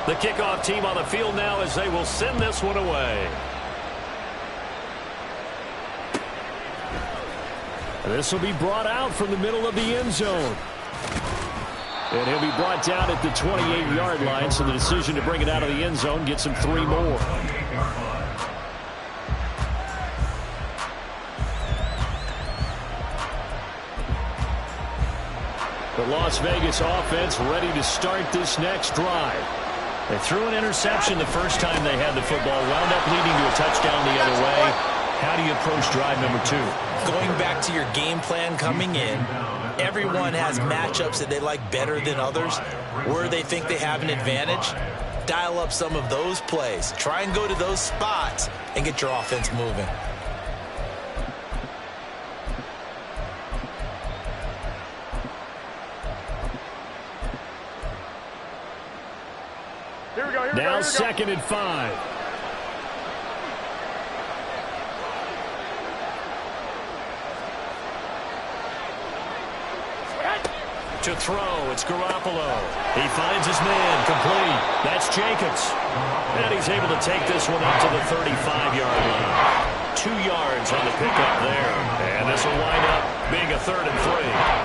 The kickoff team on the field now as they will send this one away. This will be brought out from the middle of the end zone. And he'll be brought down at the 28-yard line, so the decision to bring it out of the end zone gets him 3 more. The Las Vegas offense ready to start this next drive. They threw an interception the first time they had the football, wound up leading to a touchdown the other way. How do you approach drive number 2? Going back to your game plan coming in, everyone has matchups that they like better than others, where they think they have an advantage. Dial up some of those plays. Try and go to those spots and get your offense moving. Now 2nd and 5. To throw, it's Garoppolo. He finds his man, complete. That's Jacobs. And he's able to take this one up to the 35-yard line. 2 yards on the pickup there. And this will wind up being a 3rd and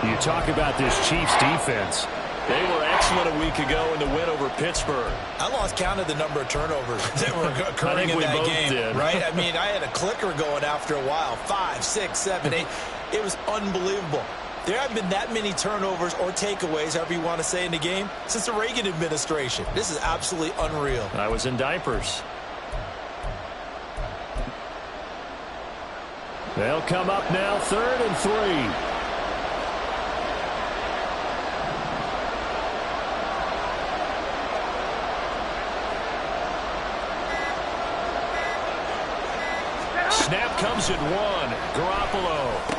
3. You talk about this Chiefs defense. They were excellent a week ago in the win over Pittsburgh. I lost count of the number of turnovers that were occurring in that game. Right? I mean, I had a clicker going after a while. 5, 6, 7, 8. It was unbelievable. There haven't been that many turnovers or takeaways, however you want to say, in the game since the Reagan administration. This is absolutely unreal. I was in diapers. They'll come up now 3rd and 3. Snap comes at 1. Garoppolo.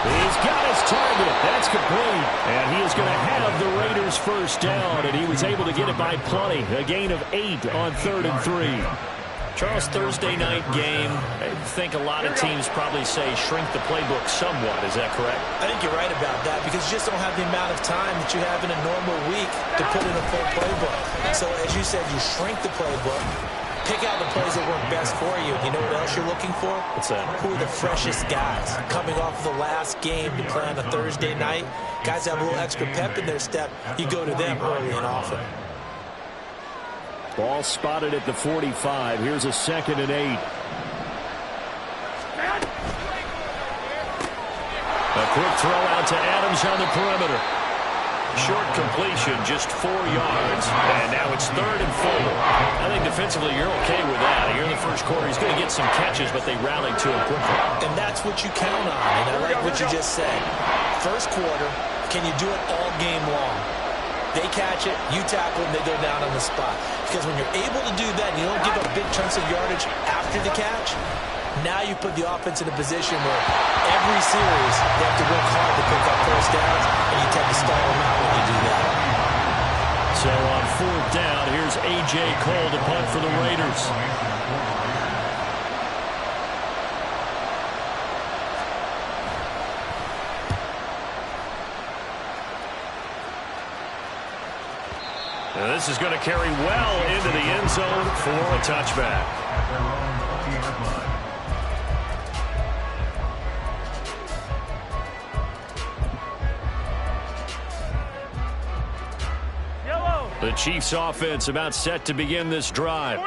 He's got his target. That's complete. And he is going to have the Raiders first down, and he was able to get it by plenty. A gain of 8 on 3rd and 3. Charles, Thursday night game, I think a lot of teams probably say shrink the playbook somewhat. Is that correct? I think you're right about that because you just don't have the amount of time that you have in a normal week to put in a full playbook. So as you said, you shrink the playbook. Pick out the plays that work best for you. You know what else you're looking for? What's that? Who are the freshest guys coming off the last game to play on a Thursday night? Guys have a little extra pep in their step. You go to them early and often. Ball spotted at the 45. Here's a 2nd and 8. A quick throw out to Adams on the perimeter. Short completion, just 4 yards. And now it's 3rd and 4. I think defensively you're okay with that. Here in the first quarter, he's going to get some catches, but they rallied to him quickly. And that's what you count on. And I like what you just said. First quarter, can you do it all game long? They catch it, you tackle them, they go down on the spot. Because when you're able to do that and you don't give up big chunks of yardage after the catch, now you put the offense in a position where every series they have to work hard to pick up first downs, and you tend to stall them out when you do that. So on 4th down, here's A.J. Cole to punt for the Raiders. And this is going to carry well into the end zone for a touchback. The Chiefs offense about set to begin this drive.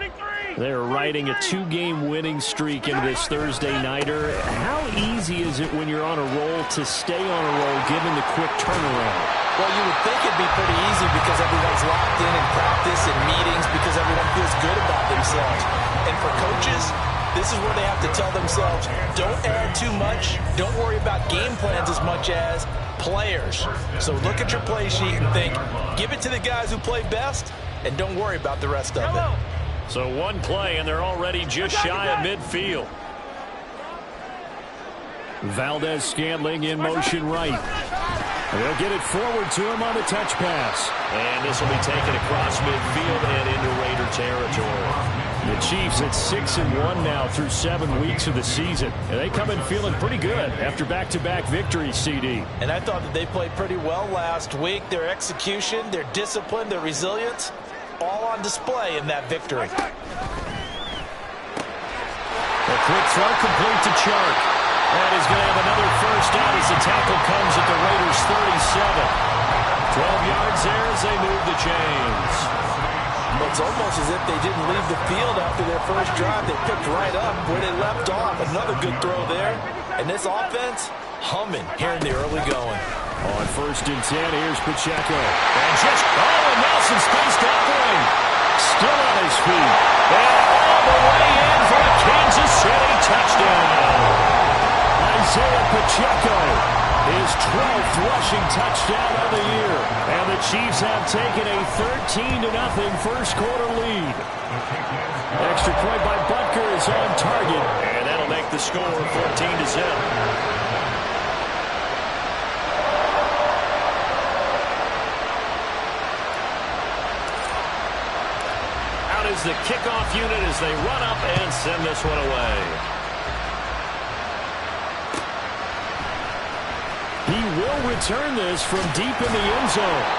They're riding a 2-game winning streak into this Thursday nighter. How easy is it when you're on a roll to stay on a roll given the quick turnaround? Well, you would think it'd be pretty easy because everyone's locked in practice and meetings because everyone feels good about themselves. And for coaches, this is where they have to tell themselves, don't add too much. Don't worry about game plans as much as players. So look at your play sheet and think, give it to the guys who play best, and don't worry about the rest of it. So one play, and they're already just shy of midfield. Valdez-Scantling in motion right. They'll get it forward to him on the touch pass. And this will be taken across midfield and into Raider territory. The Chiefs at 6-1 now through 7 weeks of the season. And they come in feeling pretty good after back-to-back victories, CD. And I thought that they played pretty well last week. Their execution, their discipline, their resilience, all on display in that victory. A quick throw complete to Chark. And he's going to have another first down as the tackle comes at the Raiders' 37. 12 yards there as they move the chains. It's almost as if they didn't leave the field after their first drive. They picked right up where they left off. Another good throw there. And this offense, humming here in the early going. On 1st and 10, here's Pacheco. And just, and Nelson spaced that way. Still on his feet. And all the way in for a Kansas City touchdown. Isaiah Pacheco, his 12th rushing touchdown of the year. And the Chiefs have taken a 13-0 first quarter lead. Extra point by Butker is on target. And that'll make the score 14-0. Is the kickoff unit as they run up and send this one away. He will return this from deep in the end zone.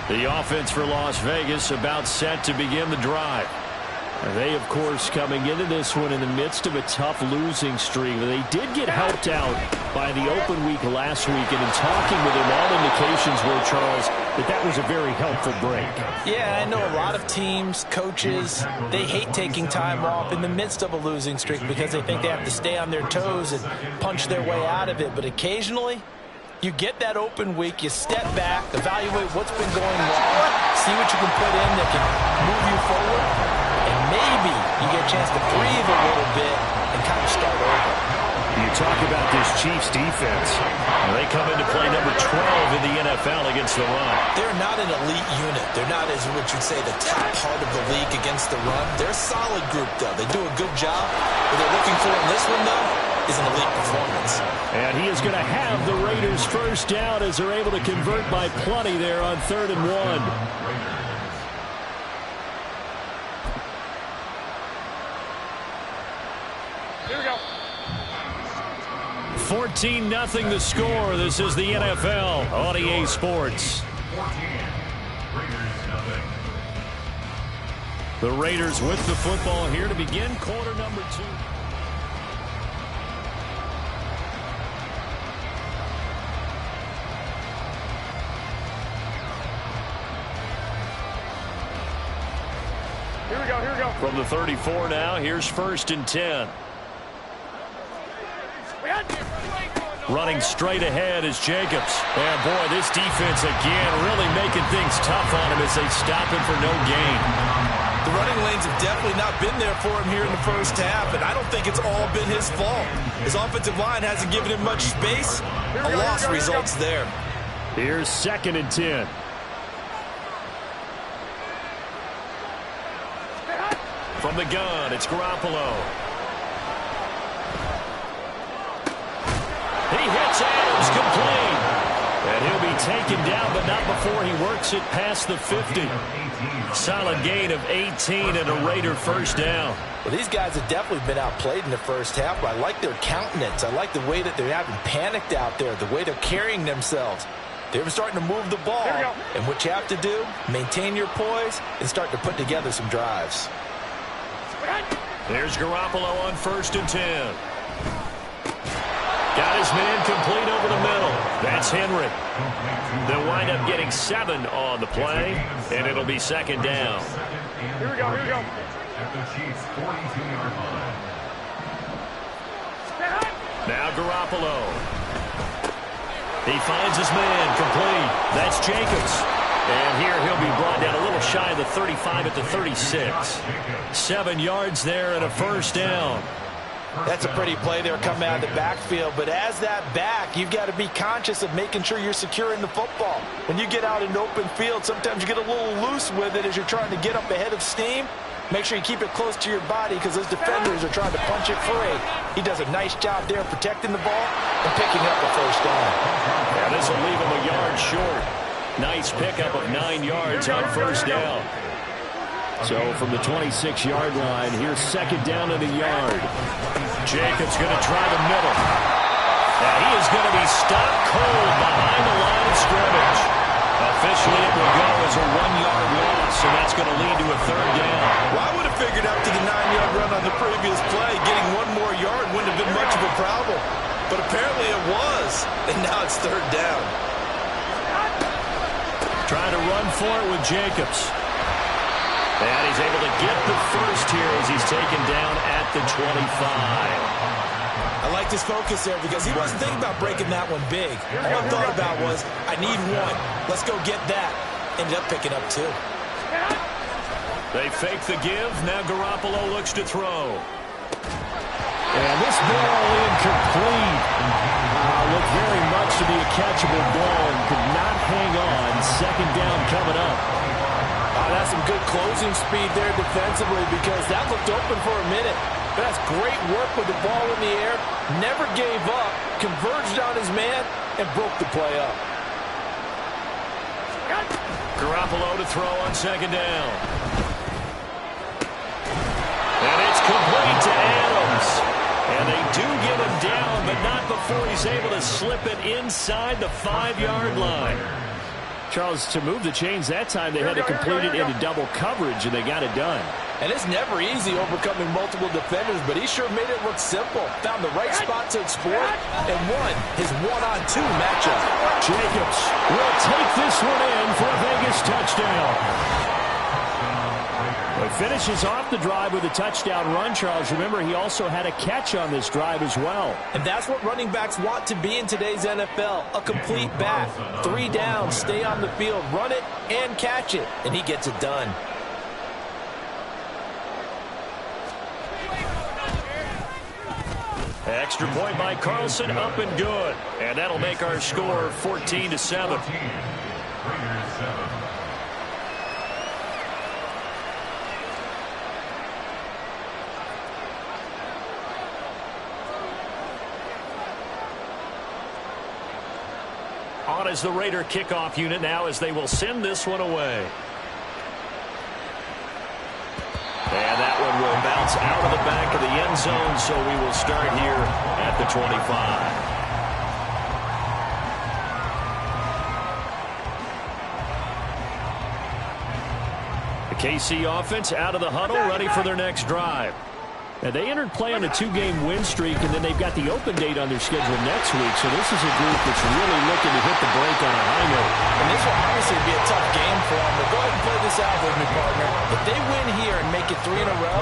The offense for Las Vegas about set to begin the drive. They, of course, coming into this one in the midst of a tough losing streak. They did get helped out by the open week last week, and in talking with him, all indications were, Charles, that was a very helpful break. Yeah, I know a lot of teams, coaches, they hate taking time off in the midst of a losing streak because they think they have to stay on their toes and punch their way out of it. But occasionally, you get that open week, you step back, evaluate what's been going wrong, see what you can put in that can move you forward, and maybe you get a chance to breathe a little bit and kind of start over. You talk about this Chiefs defense. They come into play number 12 in the NFL against the run. They're not an elite unit. They're not, as what you'd say, the top part of the league against the run. They're a solid group, though. They do a good job. What they're looking for in this one, though, is an elite performance. And he is going to have the Raiders first down as they're able to convert by plenty there on 3rd and 1. 14-0 the score. This is the NFL on EA Sports. The Raiders with the football here to begin quarter number 2. Here we go. From the 34 now, here's 1st and 10. Running straight ahead is Jacobs. And boy, this defense again really making things tough on him as they stop him for no gain. The running lanes have definitely not been there for him here in the first half, and I don't think it's all been his fault. His offensive line hasn't given him much space. A loss results there. Here's 2nd and 10. From the gun, it's Garoppolo. He hits Adams complete. And he'll be taken down, but not before he works it past the 50. Solid gain of 18 and a Raider first down. Well, these guys have definitely been outplayed in the first half, but I like their countenance. I like the way that they haven't panicked out there, the way they're carrying themselves. They're starting to move the ball. And what you have to do, maintain your poise and start to put together some drives. There's Garoppolo on 1st and 10. Got his man complete over the middle. That's Henry. They'll wind up getting 7 on the play, and it'll be 2nd down. Here we go. At the Chiefs' 42-yard line. Now Garoppolo. He finds his man complete. That's Jacobs. And here he'll be brought down a little shy of the 35 at the 36. 7 yards there and a first down. That's a pretty play there coming out of the backfield, but as that back, you've got to be conscious of making sure you're securing the football. When you get out in open field, sometimes you get a little loose with it as you're trying to get up ahead of steam. Make sure you keep it close to your body because those defenders are trying to punch it free. He does a nice job there protecting the ball and picking up the first down. Yeah, this will leave him a yard short. Nice pickup of 9 yards on first down. So from the 26-yard line, here's second down in the yard. Jacobs going to try the middle. And he is going to be stopped cold behind the line of scrimmage. Officially, it will go as a 1-yard loss, and that's going to lead to a third down. Well, I would have figured after the 9-yard run on the previous play, getting one more yard wouldn't have been much of a problem. But apparently it was, and now it's third down. Trying to run for it with Jacobs. And he's able to get the first here as he's taken down at the 25. I like his focus there because he wasn't thinking about breaking that one big. All he thought about was, I need one. Let's go get that. Ended up picking up 2. They fake the give. Now Garoppolo looks to throw. And this ball incomplete. Looked very much to be a catchable ball and could not hang on. Second down coming up. That's some good closing speed there defensively because that looked open for a minute. But that's great work with the ball in the air. Never gave up, converged on his man, and broke the play up. Garoppolo to throw on second down. And it's complete to Adams. And they do get him down, but not before he's able to slip it inside the 5-yard line. Charles, to move the chains that time, they had to complete it into double coverage, and they got it done. And it's never easy overcoming multiple defenders, but he sure made it look simple. Found the right spot to exploit and won his one-on-2 matchup. Jacobs will take this one in for a Vegas touchdown. He finishes off the drive with a touchdown run, Charles. Remember, he also had a catch on this drive as well. And that's what running backs want to be in today's NFL, a complete back. 3 downs, stay on the field, run it, and catch it. And he gets it done. Extra point by Carlson, up and good. And that'll make our score 14-7. On is the Raider kickoff unit now as they will send this one away. And that one will bounce out of the back of the end zone, so we will start here at the 25. The KC offense out of the huddle, ready for their next drive. Now, they entered play on a 2-game win streak, and then they've got the open date on their schedule next week. So this is a group that's really looking to hit the break on a high note. And this will obviously be a tough game for them. But go ahead and play this out with me, partner. If they win here and make it 3 in a row,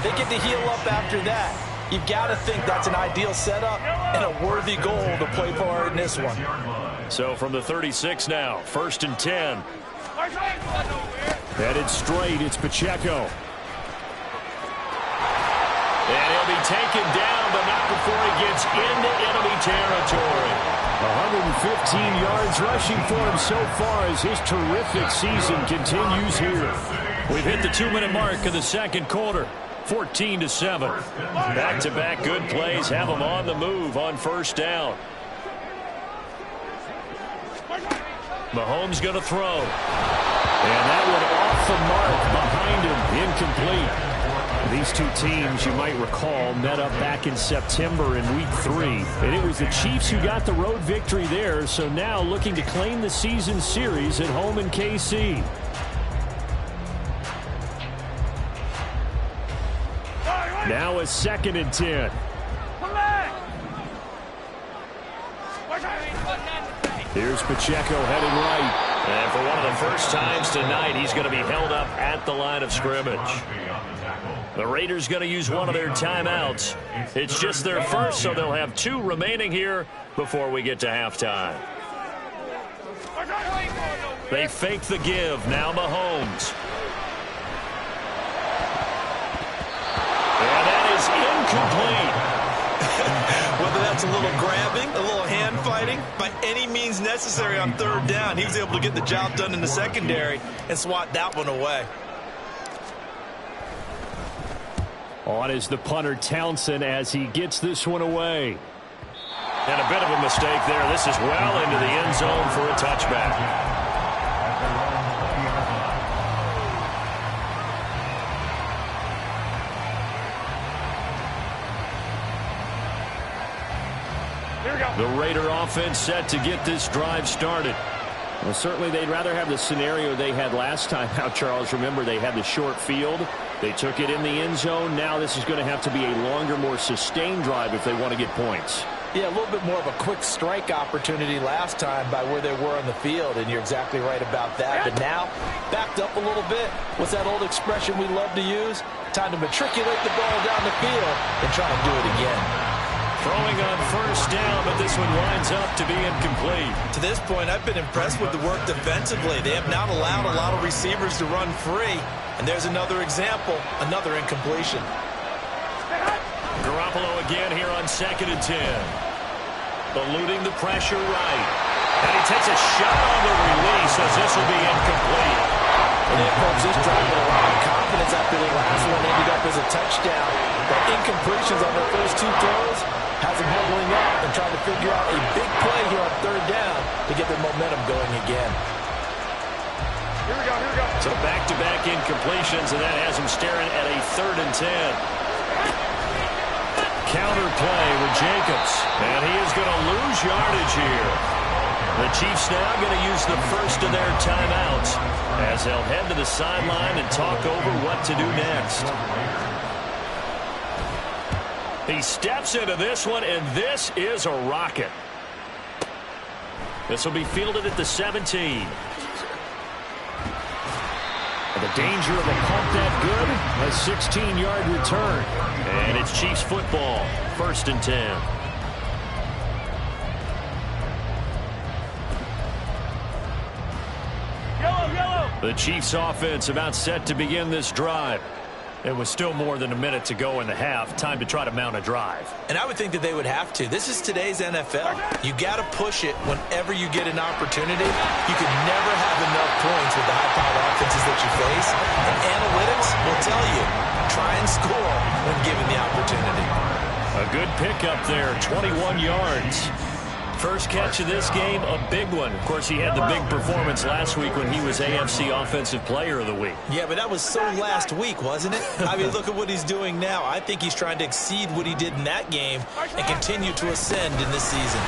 they get to heal up after that. You've got to think that's an ideal setup and a worthy goal to play for in this one. So from the 36 now, 1st and 10. Headed straight, it's Pacheco. And he'll be taken down, but not before he gets into enemy territory. 115 yards rushing for him so far as his terrific season continues here. We've hit the 2-minute mark of the second quarter. 14-7. Back-to-back good plays have them on the move on first down. Mahomes going to throw. And that one off the mark behind him, incomplete. These two teams, you might recall, met up back in September in Week 3. And it was the Chiefs who got the road victory there, so now looking to claim the season series at home in KC. Now a 2nd and 10. Here's Pacheco heading right. And for one of the first times tonight, he's going to be held up at the line of scrimmage. The Raiders going to use one of their timeouts. It's just their first, so they'll have 2 remaining here before we get to halftime. They fake the give. Now Mahomes. And that is incomplete. Whether that's a little grabbing, a little hand fighting, by any means necessary on 3rd down, he was able to get the job done in the secondary and swat that one away. On is the punter Townsend as he gets this one away. And a bit of a mistake there. This is well into the end zone for a touchback. The Raider offense set to get this drive started. Well, certainly they'd rather have the scenario they had last time out, Charles. Remember, they had the short field. They took it in the end zone. Now this is going to have to be a longer, more sustained drive if they want to get points. Yeah, a little bit more of a quick strike opportunity last time by where they were on the field, and you're exactly right about that. But now, backed up a little bit. What's that old expression we love to use? Time to matriculate the ball down the field and try and do it again. Throwing on first down, but this one winds up to be incomplete. To this point, I've been impressed with the work defensively. They have not allowed a lot of receivers to run free. And there's another example, another incompletion. Garoppolo again here on 2nd and 10. Eluding the pressure right. And he takes a shot on the release as this will be incomplete. And they approach this drive with a lot of confidence after the last one ended up as a touchdown. But incompletions on their first two throws has them huddling up and trying to figure out a big play here on 3rd down to get their momentum going again. Here we go. So back-to-back incompletions, and that has them staring at a 3rd and 10. Counter play with Jacobs, and he is going to lose yardage here. The Chiefs now going to use the first of their timeouts as they'll head to the sideline and talk over what to do next. He steps into this one, and this is a rocket. This will be fielded at the 17. The danger of a pump that good, a 16-yard return. And it's Chiefs football, 1st and 10. Yellow. The Chiefs offense about set to begin this drive. It was still more than a minute to go in the half. Time to try to mount a drive. And I would think that they would have to. This is today's NFL. You got to push it whenever you get an opportunity. You can never have enough points with the high-powered offenses that you face. And analytics will tell you, try and score when given the opportunity. A good pickup there, 21 yards. First catch of this game, a big one. Of course, he had the big performance last week when he was AFC Offensive Player of the Week. Yeah, but that was so last week, wasn't it? I mean, look at what he's doing now. I think he's trying to exceed what he did in that game and continue to ascend in this season.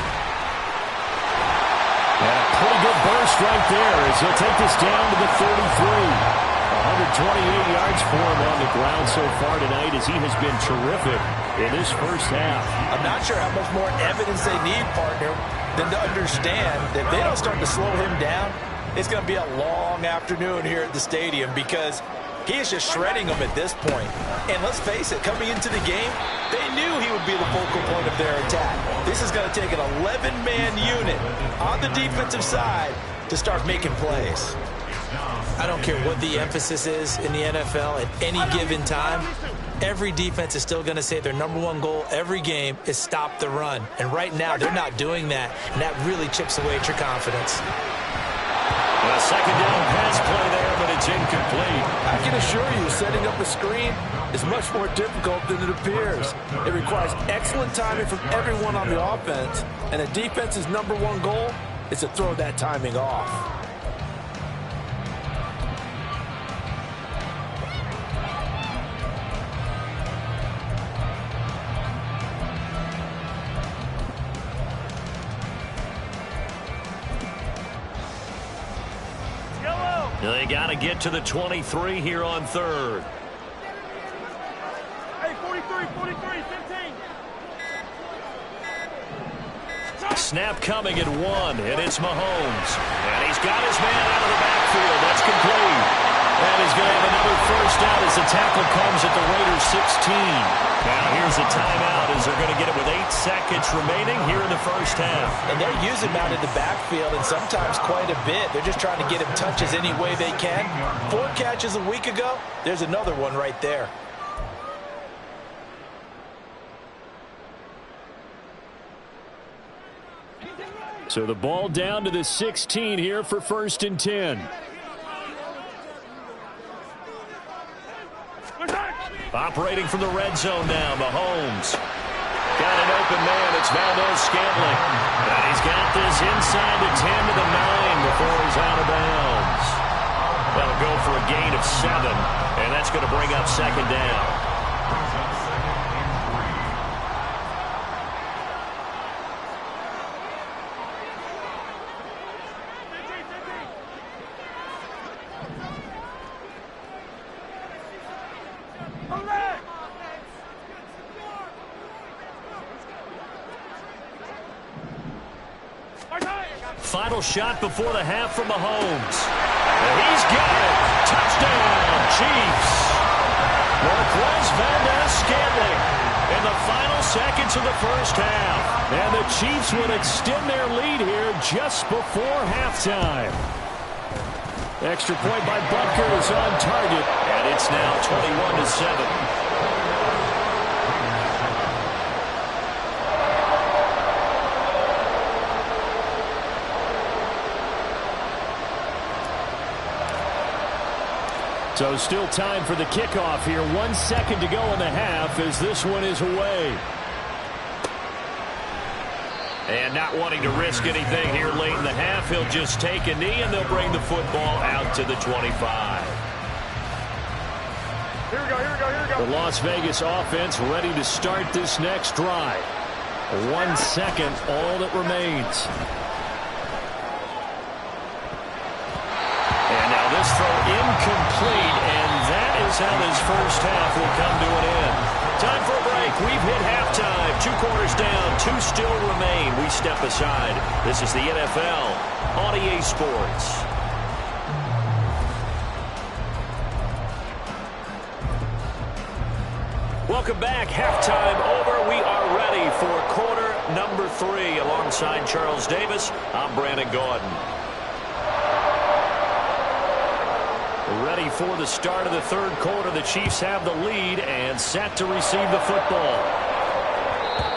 And a pretty good burst right there as he'll take this down to the 33. 128 yards for him on the ground so far tonight as he has been terrific in this first half. I'm not sure how much more evidence they need, partner, than to understand that if they don't start to slow him down, it's going to be a long afternoon here at the stadium because he is just shredding them at this point. And let's face it, coming into the game, they knew he would be the focal point of their attack. This is going to take an 11-man unit on the defensive side to start making plays. I don't care what the emphasis is in the NFL at any given time. Every defense is still going to say their #1 goal every game is stop the run. And right now, they're not doing that, and that really chips away at your confidence. A second down pass play there, but it's incomplete. I can assure you, setting up a screen is much more difficult than it appears. It requires excellent timing from everyone on the offense, and a defense's #1 goal is to throw that timing off. They got to get to the 23 here on 3rd. Hey, 43, 15. Snap coming at 1, and it's Mahomes. And he's got his man out of the backfield. That's complete. And he's going to have another first down as the tackle comes at the Raiders 16. Now here's a timeout as they're going to get it with 8 seconds remaining here in the first half. And they're using him out of the backfield, and sometimes quite a bit. They're just trying to get him touches any way they can. 4 catches a week ago. There's another one right there. So the ball down to the 16 here for 1st and 10. Operating from the red zone now, Mahomes. Got an open man, it's Valdes-Scantling. And he's got this inside the 10 to the 9 before he's out of bounds. That'll go for a gain of 7, and that's going to bring up 2nd down. final shot before the half from Mahomes. And he's got it. Touchdown, Chiefs. Marquez Valdes-Scantling in the final seconds of the first half. And the Chiefs would extend their lead here just before halftime. Extra point by Butker is on target, and it's now 21-7. So still time for the kickoff here. 1 second to go in the half as this one is away. And not wanting to risk anything here late in the half, he'll just take a knee and they'll bring the football out to the 25. Here we go, here we go, here we go. The Las Vegas offense ready to start this next drive. 1 second, all that remains. And now this throw incomplete, and that is how this first half will come to an end. Time for a break. We've hit halftime. 2 quarters down, 2 still remain. We step aside. This is the NFL on EA Sports. Welcome back. Halftime over. We are ready for quarter number 3. Alongside Charles Davis, I'm Brandon Gaudin. Ready for the start of the third quarter. The Chiefs have the lead and set to receive the football.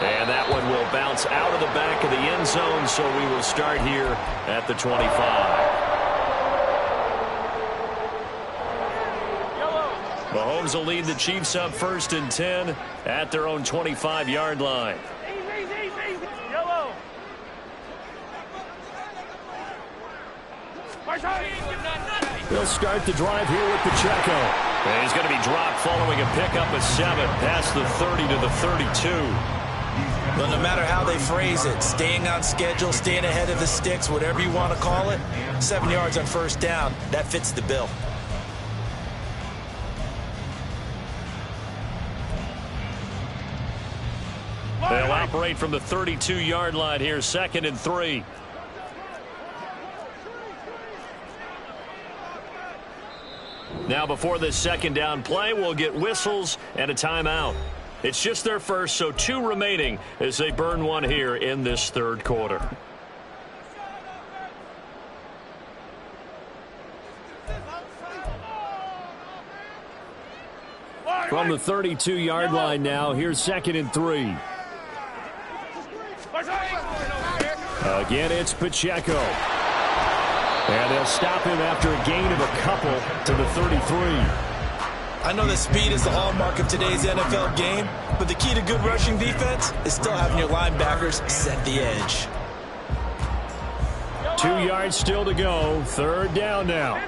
And that one will bounce out of the back of the end zone, so we will start here at the 25. Mahomes will lead the Chiefs up 1st and 10 at their own 25-yard line. Yellow. He'll start the drive here with Pacheco. And he's going to be dropped following a pickup of 7 past the 30 to the 32. But no matter how they phrase it, staying on schedule, staying ahead of the sticks, whatever you want to call it, 7 yards on first down, that fits the bill. They'll operate from the 32-yard line here, 2nd and 3. Now before this second down play, we'll get whistles and a timeout. It's just their first, so 2 remaining as they burn one here in this third quarter. From the 32-yard line now, here's 2nd and 3. Again, it's Pacheco. And they'll stop him after a gain of a couple to the 33. I know that speed is the hallmark of today's NFL game, but the key to good rushing defense is still having your linebackers set the edge. 2 yards still to go. 3rd down now.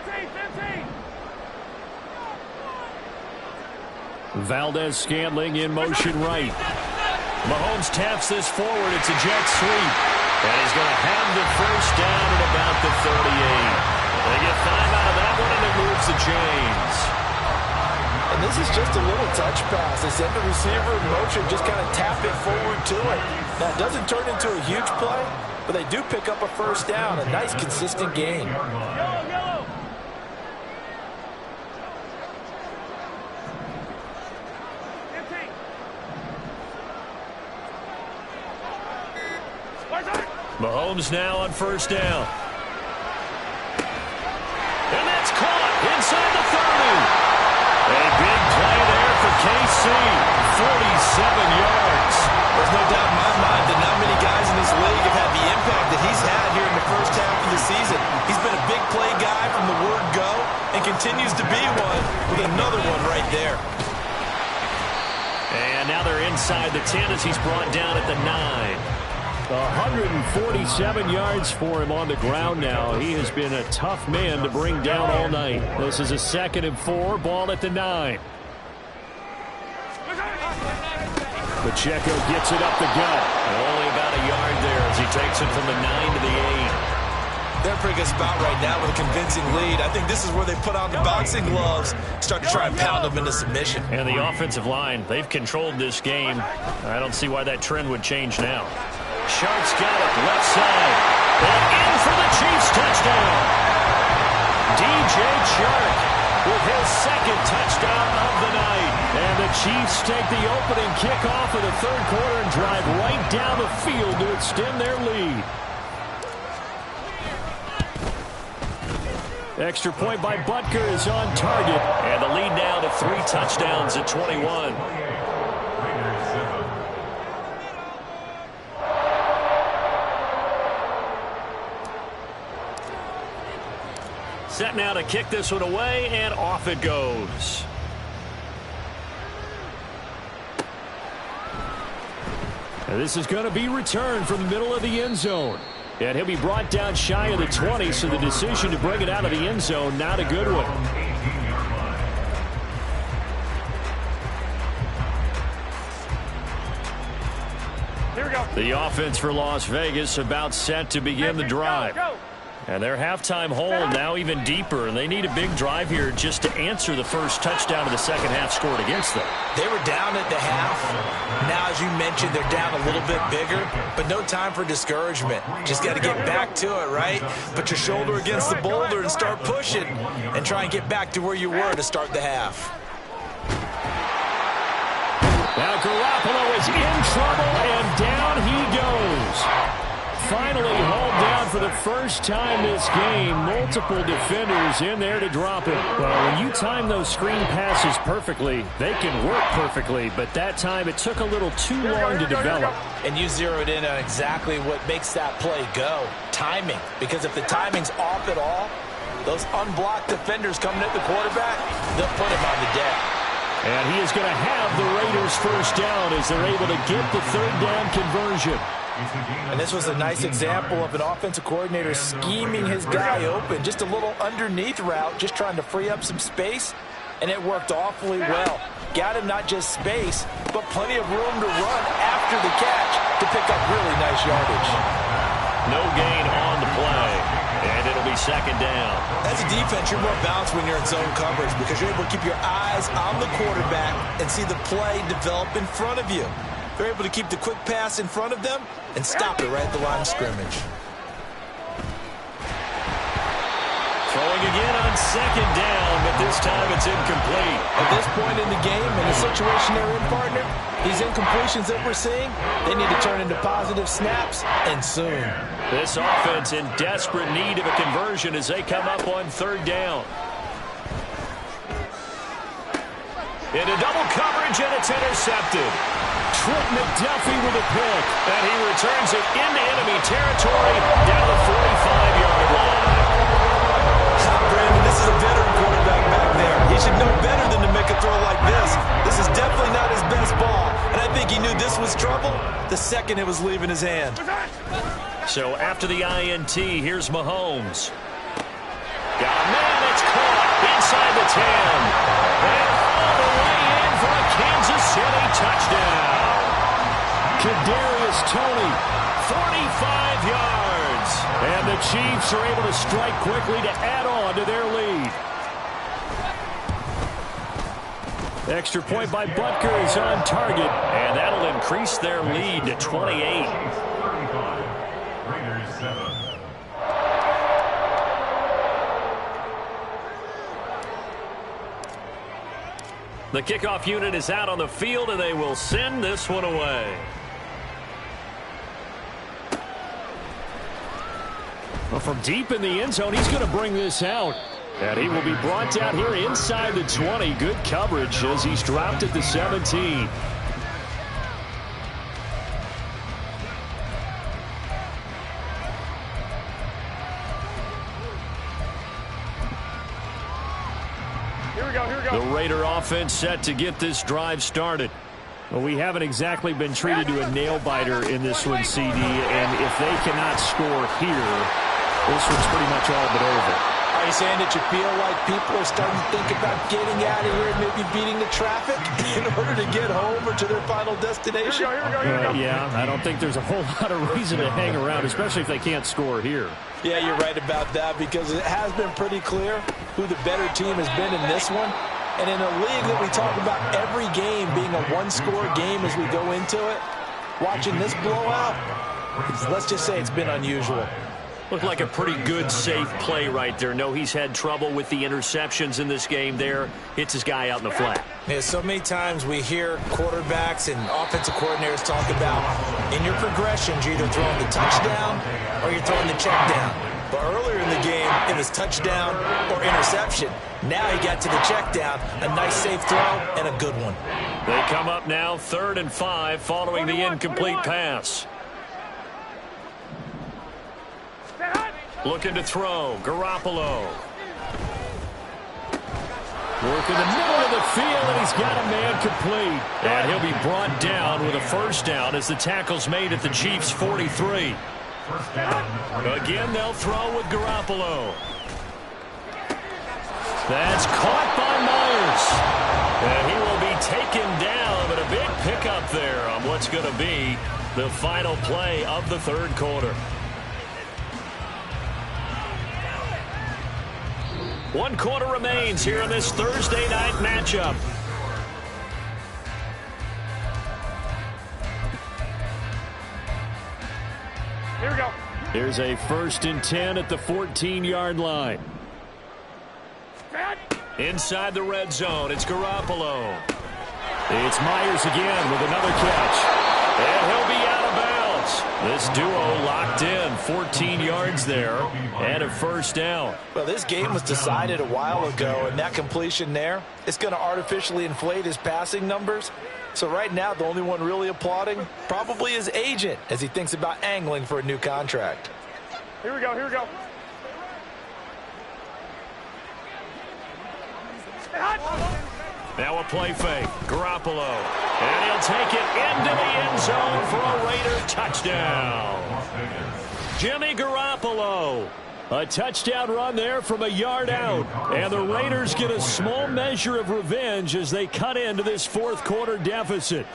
Valdes-Scantling in motion right. Mahomes taps this forward. It's a jet sweep. And he's going to have the first down at about the 38. They get 5 out of that one, and it moves the chains. And this is just a little touch pass. They send the receiver in motion, just kind of tap it forward to it. Now, it doesn't turn into a huge play, but they do pick up a first down. A nice, consistent gain. Yellow, yellow. Mahomes now on first down. And that's caught inside the 30. A big play there for KC. 47 yards. There's no doubt in my mind that not many guys in this league have had the impact that he's had here in the first half of the season. He's been a big play guy from the word go and continues to be one with another one right there. And now they're inside the 10 as he's brought down at the 9. 147 yards for him on the ground now. He has been a tough man to bring down all night. This is a 2nd and 4, ball at the 9. Pacheco gets it up the gut. Only about a yard there as he takes it from the 9 to the 8. They're in a pretty good spot right now with a convincing lead. I think this is where they put on the boxing gloves, start to try and pound them into submission. And the offensive line, they've controlled this game. I don't see why that trend would change now. Sharp's got it, left side. And in for the Chiefs touchdown. DJ Chark with his second touchdown of the night. And the Chiefs take the opening kickoff of the third quarter and drive right down the field to extend their lead. Extra point by Butker is on target. And the lead now to 3 touchdowns at 21. Set now to kick this one away, and off it goes. And this is going to be returned from the middle of the end zone. And he'll be brought down shy of the 20, so the decision to bring it out of the end zone, not a good one. Here we go. The offense for Las Vegas about set to begin the drive. Go. And their halftime hole now even deeper, and they need a big drive here just to answer the first touchdown of the second half scored against them. They were down at the half. Now, as you mentioned, they're down a little bit bigger, but no time for discouragement. Just got to get back to it, right? Put your shoulder against the boulder and start pushing and try and get back to where you were to start the half. Now Garoppolo is in trouble, and down he goes. Finally hauled down for the first time this game. Multiple defenders in there to drop it. Well, when you time those screen passes perfectly, they can work perfectly, but that time it took a little too long to develop. And you zeroed in on exactly what makes that play go. Timing. Because if the timing's off at all, those unblocked defenders coming at the quarterback, they'll put him on the deck. And he is going to have the Raiders first down as they're able to get the third down conversion. And this was a nice example of an offensive coordinator scheming his guy open. Just a little underneath route, just trying to free up some space, and it worked awfully well. Got him not just space, but plenty of room to run after the catch to pick up really nice yardage. No gain on the play, and it'll be second down. As a defense, you're more balanced when you're in zone coverage because you're able to keep your eyes on the quarterback and see the play develop in front of you. They're able to keep the quick pass in front of them and stop it right at the line of scrimmage. Throwing again on second down, but this time it's incomplete. At this point in the game, in the situation they're in, partner, these incompletions that we're seeing, they need to turn into positive snaps, and soon. This offense in desperate need of a conversion as they come up on third down. Into double coverage, and it's intercepted. Trent McDuffie with a pick, and he returns it into enemy territory down the 45-yard line. Brandon, this is a veteran quarterback back there. He should know better than to make a throw like this. This is definitely not his best ball, and I think he knew this was trouble the second it was leaving his hand. So after the INT, here's Mahomes. Got a man, it's caught inside the 10. And all the way in for a Kansas City touchdown. Kadarius Toney, 45 yards. And the Chiefs are able to strike quickly to add on to their lead. Extra point by Butker is on target, and that'll increase their lead to 28. 35. Raiders 7. The kickoff unit is out on the field, and they will send this one away. Well, from deep in the end zone, he's going to bring this out. And he will be brought down here inside the 20. Good coverage as he's dropped at the 17. Here we go. The Raider offense set to get this drive started. Well, we haven't exactly been treated to a nail-biter in this one, CD. And if they cannot score here, this one's pretty much all but over. Are you saying that you feel like people are starting to think about getting out of here and maybe beating the traffic in order to get home or to their final destination? Here we go. Yeah, I don't think there's a whole lot of reason to hang around, especially if they can't score here. Yeah, you're right about that because it has been pretty clear who the better team has been in this one. And in a league that we talk about every game being a one-score game as we go into it, watching this blowout, let's just say it's been unusual. Looked like a pretty good, safe play right there. No, he's had trouble with the interceptions in this game there. Hits his guy out in the flat. Yeah, so many times we hear quarterbacks and offensive coordinators talk about in your progressions, you're either throwing the touchdown or you're throwing the check down. But earlier in the game, it was touchdown or interception. Now he got to the check down, a nice safe throw, and a good one. They come up now 3rd and 5 following the incomplete pass. Looking to throw. Garoppolo. Working the middle of the field, and he's got a man complete. And he'll be brought down with a first down as the tackle's made at the Chiefs' 43. Again, they'll throw with Garoppolo. That's caught by Myers. And he will be taken down, but a big pickup there on what's going to be the final play of the 3rd quarter. 1 quarter remains here in this Thursday night matchup. Here we go. Here's a 1st and 10 at the 14-yard line. Inside the red zone, it's Garoppolo. It's Myers again with another catch. And he'll be out of bounds. This duo locked in, 14 yards there, and a first down. Well, this game was decided a while ago, and that completion there, it's going to artificially inflate his passing numbers. So right now, the only one really applauding probably his agent as he thinks about angling for a new contract. Here we go. Here we go. Now a play fake. Garoppolo. And he'll take it into the end zone for a Raider touchdown. Jimmy Garoppolo. A touchdown run there from a yard out. And the Raiders get a small measure of revenge as they cut into this 4th quarter deficit.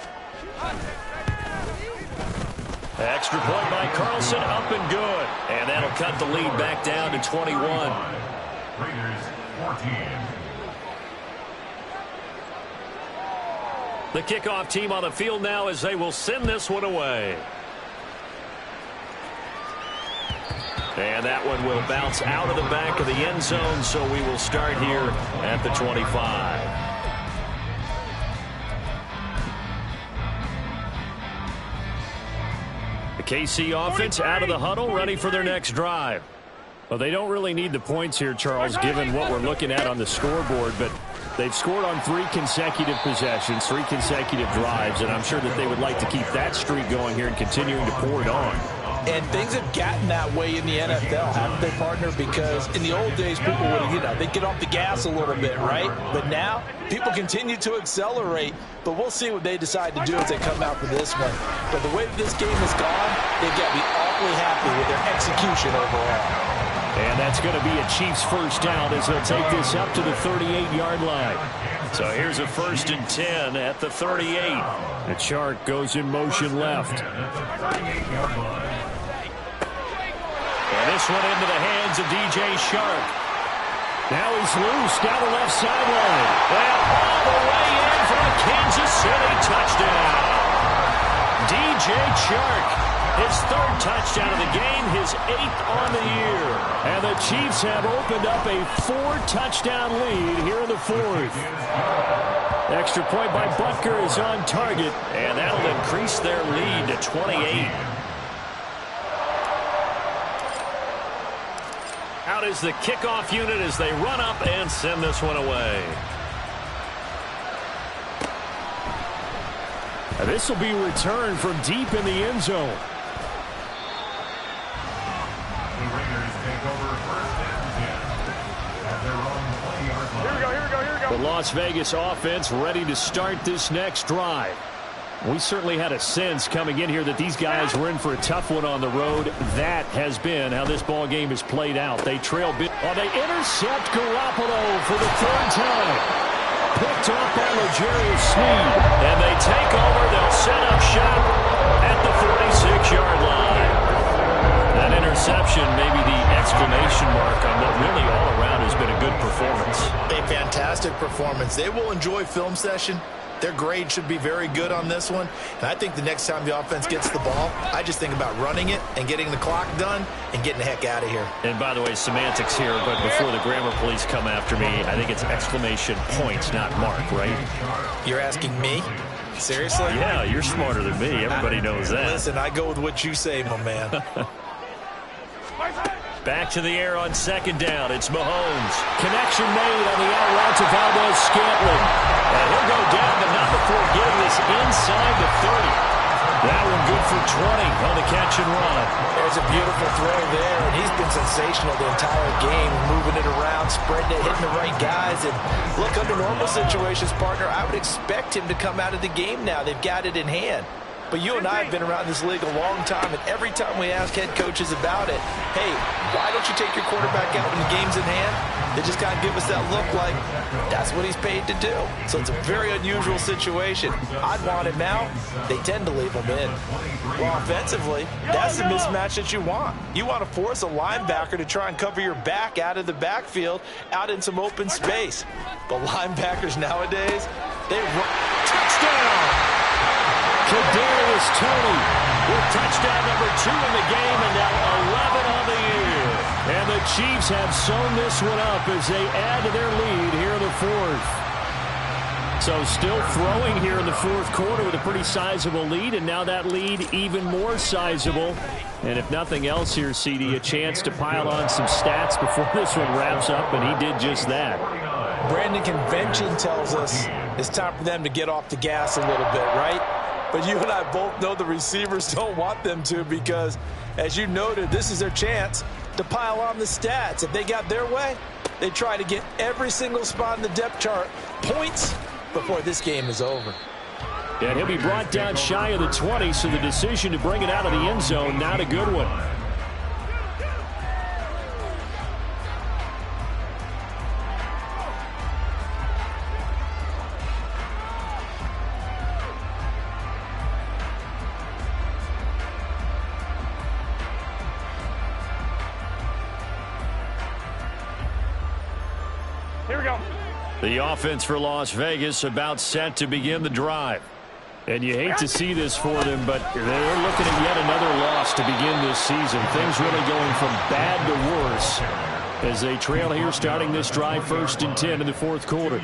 Extra point by Carlson, up and good. And that'll cut the lead back down to 21. Raiders 14. The kickoff team on the field now as they will send this one away. And that one will bounce out of the back of the end zone, so we will start here at the 25. The KC offense out of the huddle, ready for their next drive. Well, they don't really need the points here, Charles, given what we're looking at on the scoreboard, but they've scored on 3 consecutive possessions, 3 consecutive drives, and I'm sure that they would like to keep that streak going here and continuing to pour it on. And things have gotten that way in the NFL, haven't they, partner? Because in the old days, people would, they'd get off the gas a little bit, right? But now, people continue to accelerate. But we'll see what they decide to do as they come out for this one. But the way that this game has gone, they've got to be awfully happy with their execution overall. And that's going to be a Chiefs first down as they'll take this up to the 38-yard line. So here's a 1st and 10 at the 38. The Chark goes in motion left. And this one into the hands of DJ Chark. Now he's loose down the left sideline. And all the way in for a Kansas City touchdown. DJ Chark. His 3rd touchdown of the game, his 8th on the year. And the Chiefs have opened up a 4-touchdown lead here in the 4th. Extra point by Butker is on target, and that'll increase their lead to 28. Out is the kickoff unit as they run up and send this one away. And this will be returned from deep in the end zone. The Las Vegas offense ready to start this next drive. We certainly had a sense coming in here that these guys were in for a tough one on the road. That has been how this ball game has played out. They trail big. Oh, they intercept Garoppolo for the 3rd time. Picked up by L'Jarius Sneed. And they take over. They'll set up shop at the 46-yard line. That interception may be the exclamation mark on what really all around has been a good performance. They've Fantastic performance. They will enjoy film session. Their grade should be very good on this one. And I think the next time the offense gets the ball, I just think about running it and getting the clock done and getting the heck out of here. And by the way, semantics here, but before the grammar police come after me, I think it's exclamation points, not mark, right? You're asking me? Seriously? Yeah, you're smarter than me. Everybody knows that. Listen, I go with what you say, my man. Back to the air on second down. It's Mahomes. Connection made on the out route to Valdez-Scantling. And he'll go down, but not before getting this inside the 30. That one good for 20 on the catch and run. There's a beautiful throw there, and he's been sensational the entire game, moving it around, spreading it, hitting the right guys. And look, under normal situations, partner, I would expect him to come out of the game now. They've got it in hand. But you and I have been around this league a long time, and every time we ask head coaches about it, hey, why don't you take your quarterback out when the game's in hand? They just kind of give us that look like that's what he's paid to do. So it's a very unusual situation. I'd want him out. They tend to leave him in. Well, offensively, that's the mismatch that you want. You want to force a linebacker to try and cover your back out of the backfield, out in some open space. But linebackers nowadays, they run. Touchdown! Kadarius Toney with touchdown number 2 in the game, and now 11 on the year. And the Chiefs have sewn this one up as they add to their lead here in the fourth. So still throwing here in the fourth quarter with a pretty sizable lead, and now that lead even more sizable. And if nothing else here, CD, a chance to pile on some stats before this one wraps up, and he did just that. Brandon, convention tells us it's time for them to get off the gas a little bit, right? But you and I both know the receivers don't want them to because, as you noted, this is their chance to pile on the stats. If they got their way, they try to get every single spot in the depth chart points before this game is over. And he'll be brought down shy of the 20, so the decision to bring it out of the end zone, not a good one. Here we go. The offense for Las Vegas about set to begin the drive. And you hate to see this for them, but they're looking at yet another loss to begin this season. Things really going from bad to worse as they trail here starting this drive 1st and 10 in the fourth quarter.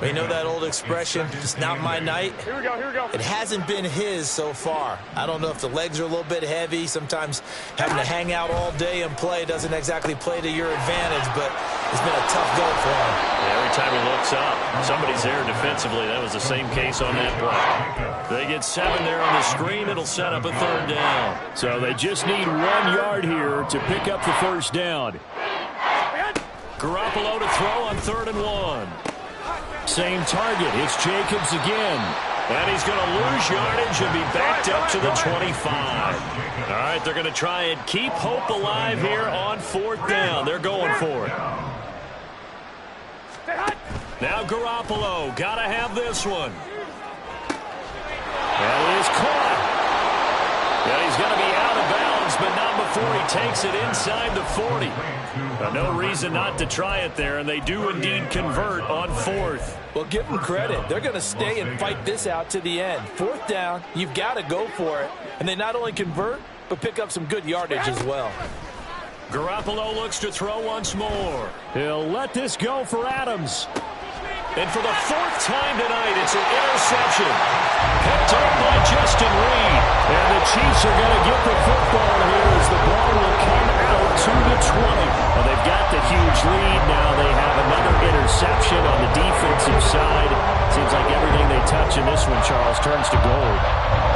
You know that old expression, it's not my night? Here we go, here we go. It hasn't been his so far. I don't know if the legs are a little bit heavy. Sometimes having to hang out all day and play doesn't exactly play to your advantage, but it's been a tough go for him. Yeah, every time he looks up, somebody's there defensively. That was the same case on that play. They get 7 there on the screen. It'll set up a 3rd down. So they just need 1 yard here to pick up the 1st down. Garoppolo to throw on 3rd and 1. Same target. It's Jacobs again. And he's going to lose yardage and be backed up to the 25. All right, they're going to try and keep hope alive here on 4th down. They're going for it. Now Garoppolo. Got to have this one. And it is caught. Yeah, he's going to be out of bounds, but not before he takes it inside the 40. No reason not to try it there, and they do indeed convert on 4th. Well, give them credit. They're going to stay and fight this out to the end. 4th down, you've got to go for it. And they not only convert, but pick up some good yardage as well. Garoppolo looks to throw once more. He'll let this go for Adams. And for the 4th time tonight, it's an interception. Picked up by Justin Reed. And the Chiefs are going to get the football here as the ball will come out to the 20. Well, they've got the huge lead. Now they have another interception on the defensive side. Seems like everything they touch in this one, Charles, turns to gold.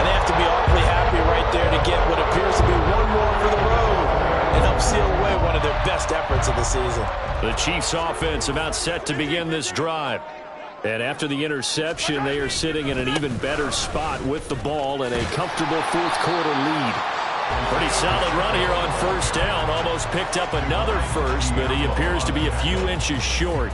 And they have to be awfully happy right there to get what appears to be one more for the road and help seal away one of their best efforts of the season. The Chiefs offense about set to begin this drive. And after the interception, they are sitting in an even better spot with the ball and a comfortable 4th quarter lead. Pretty solid run here on 1st down. Almost picked up another first, but he appears to be a few inches short.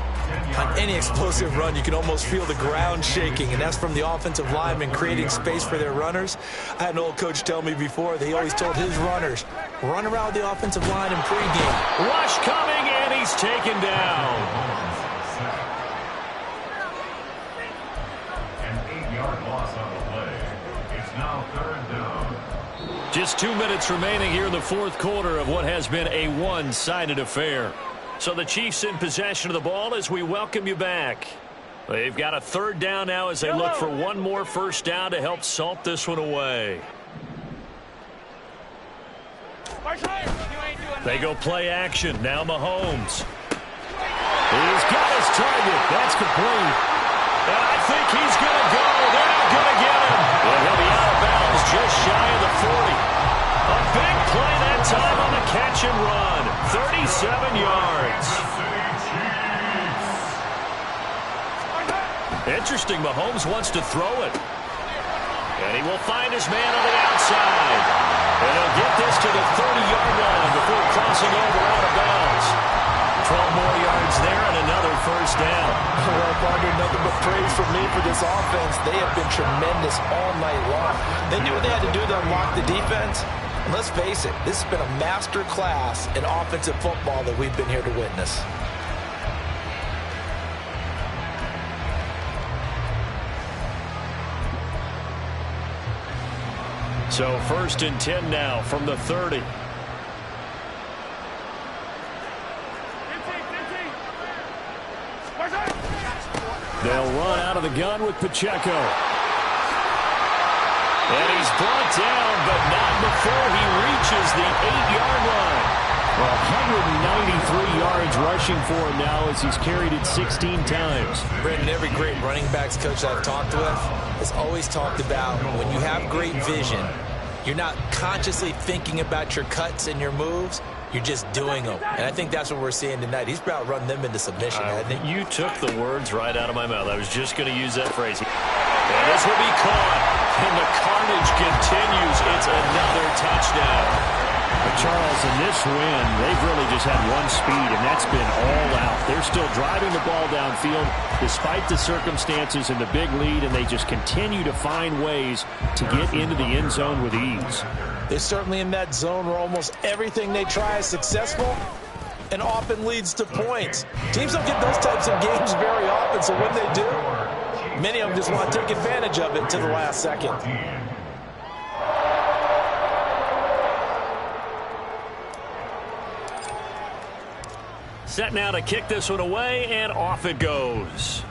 On any explosive run, you can almost feel the ground shaking, and that's from the offensive linemen creating space for their runners. I had an old coach tell me before, he always told his runners, run around the offensive line in pregame. Rush coming, and he's taken down. Now third down. Just 2 minutes remaining here in the fourth quarter of what has been a one-sided affair. So the Chiefs in possession of the ball as we welcome you back. They've got a third down now as they look for one more first down to help salt this one away. They go play action. Now Mahomes. He's got his target. That's complete. And I think he's going to go. They're not going to get him. And he'll be out of bounds just shy of the 40. A big play that time on the catch and run. 37 yards. Interesting, Mahomes wants to throw it. And he will find his man on the outside. And he'll get this to the 30-yard line before crossing over out of bounds. 12 more yards there and another first down. Well, partner, nothing but praise from me for this offense. They have been tremendous all night long. They knew what they had to do to unlock the defense. And let's face it, this has been a master class in offensive football that we've been here to witness. So first and 10 now from the 30. They'll run out of the gun with Pacheco. And he's brought down, but not before he reaches the 8-yard line. Well, 193 yards rushing for him now as he's carried it 16 times. Brendan, every great running backs coach I've talked with has always talked about when you have great vision, you're not consciously thinking about your cuts and your moves. You're just doing them. And I think that's what we're seeing tonight. He's about to run them into submission, hasn't he? You took the words right out of my mouth. I was just going to use that phrase. And this will be caught. And the carnage continues. It's another touchdown. But Charles, in this win, they've really just had one speed, and that's been all out. They're still driving the ball downfield despite the circumstances and the big lead, and they just continue to find ways to get into the end zone with ease. They're certainly in that zone where almost everything they try is successful and often leads to points. Teams don't get those types of games very often, so when they do, many of them just want to take advantage of it to the last second. Set now to kick this one away, and off it goes.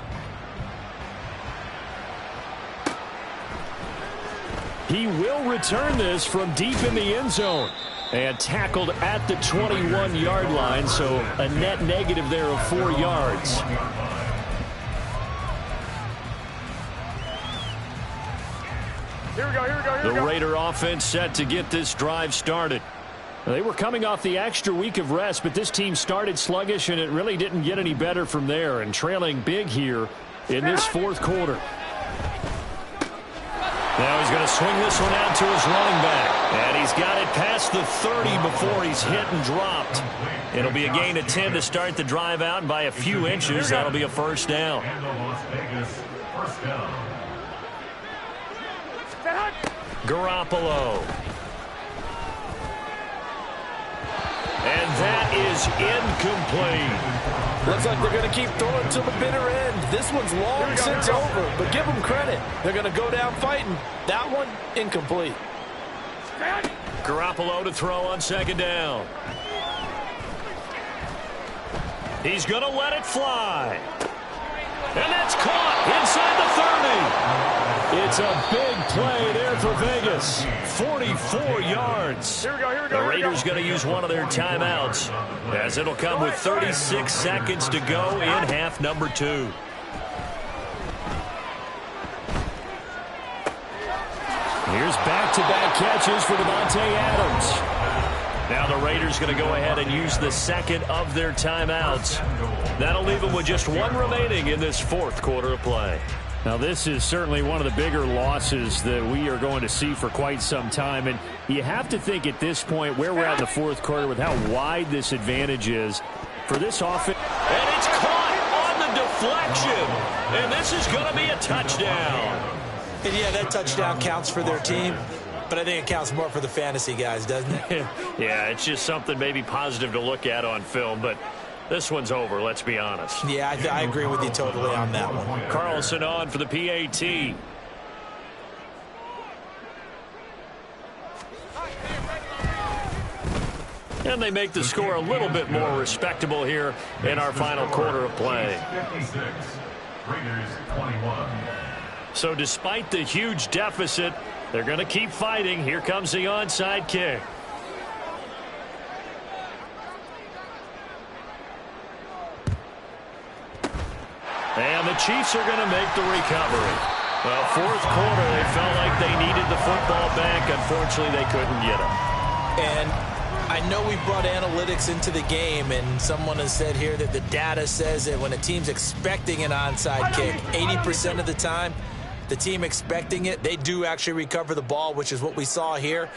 He will return this from deep in the end zone. And tackled at the 21-yard line, so a net negative there of 4 yards. Here we go, here we go, here we go. The Raider offense set to get this drive started. They were coming off the extra week of rest, but this team started sluggish, and it really didn't get any better from there, and trailing big here in this fourth quarter. Now he's going to swing this one out to his running back, and he's got it past the 30 before he's hit and dropped. It'll be a gain of 10 to start the drive out, and by a few inches, that'll be a first down. Garoppolo. And that is incomplete. Looks like they're going to keep throwing to the bitter end. This one's long since over, but give them credit. They're going to go down fighting. That one, incomplete. Garoppolo to throw on second down. He's going to let it fly. And that's caught inside the 30. It's a big play there for Vegas. 44 yards. Here we go, here we go. The Raiders going to use one of their timeouts, as it'll come with 36 seconds to go in half number 2. Here's back-to-back catches for Davante Adams. Now the Raiders going to go ahead and use the second of their timeouts. That'll leave them with just one remaining in this fourth quarter of play. Now this is certainly one of the bigger losses that we are going to see for quite some time. And you have to think at this point where we're at in the fourth quarter with how wide this advantage is for this offense. And it's caught on the deflection. And this is going to be a touchdown. And yeah, that touchdown counts for their team. But I think it counts more for the fantasy guys, doesn't it? Yeah, it's just something maybe positive to look at on film, but this one's over, let's be honest. Yeah, I agree with you totally on that one. Carlson on for the PAT. And they make the score a little bit more respectable here in our final quarter of play. 56, Raiders 21. So despite the huge deficit, they're going to keep fighting. Here comes the onside kick. And the Chiefs are going to make the recovery. Well, fourth quarter, they felt like they needed the football back. Unfortunately, they couldn't get it. And I know we brought analytics into the game, and someone has said here that the data says that when a team's expecting an onside kick, 80% of the time, the team expecting it, they do actually recover the ball, which is what we saw here.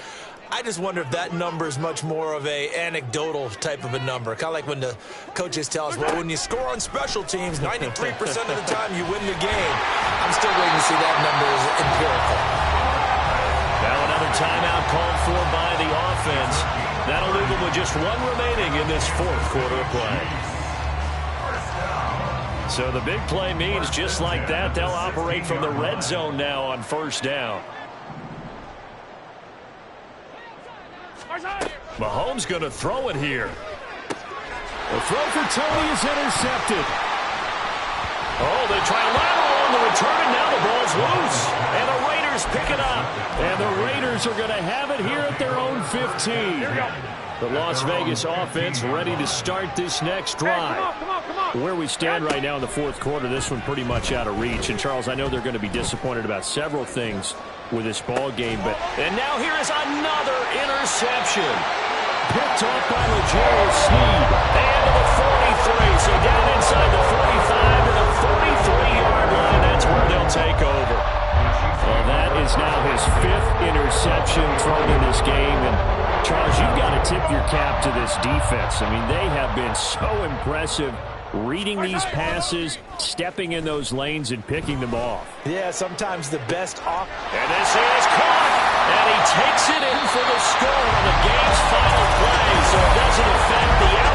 I just wonder if that number is much more of a anecdotal type of a number. Kind of like when the coaches tell us, well, when you score on special teams, 93% of the time you win the game. I'm still waiting to see that number is empirical. Now another timeout called for by the offense. That'll leave them with just one remaining in this fourth quarter of play. So the big play means just like that, they'll operate from the red zone now on first down. Mahomes going to throw it here. The throw for Tony is intercepted. Oh, they try a lateral on the return, and now the ball's loose. And the Raiders pick it up. And the Raiders are going to have it here at their own 15. The Las Vegas offense ready to start this next drive. Where we stand right now in the fourth quarter, this one pretty much out of reach. And, Charles, I know they're going to be disappointed about several things with this ball game. And now here is another interception. Picked off by L'Jarius Sneed. And to the 43. So down inside the 45 to the 43-yard line. That's where they'll take over. Well, that is now his fifth interception thrown in this game. And, Charles, you've got to tip your cap to this defense. I mean, they have been so impressive reading these passes, stepping in those lanes, and picking them off. Yeah, sometimes the best off. And this is caught. And he takes it in for the score on the game's final play. So it doesn't affect the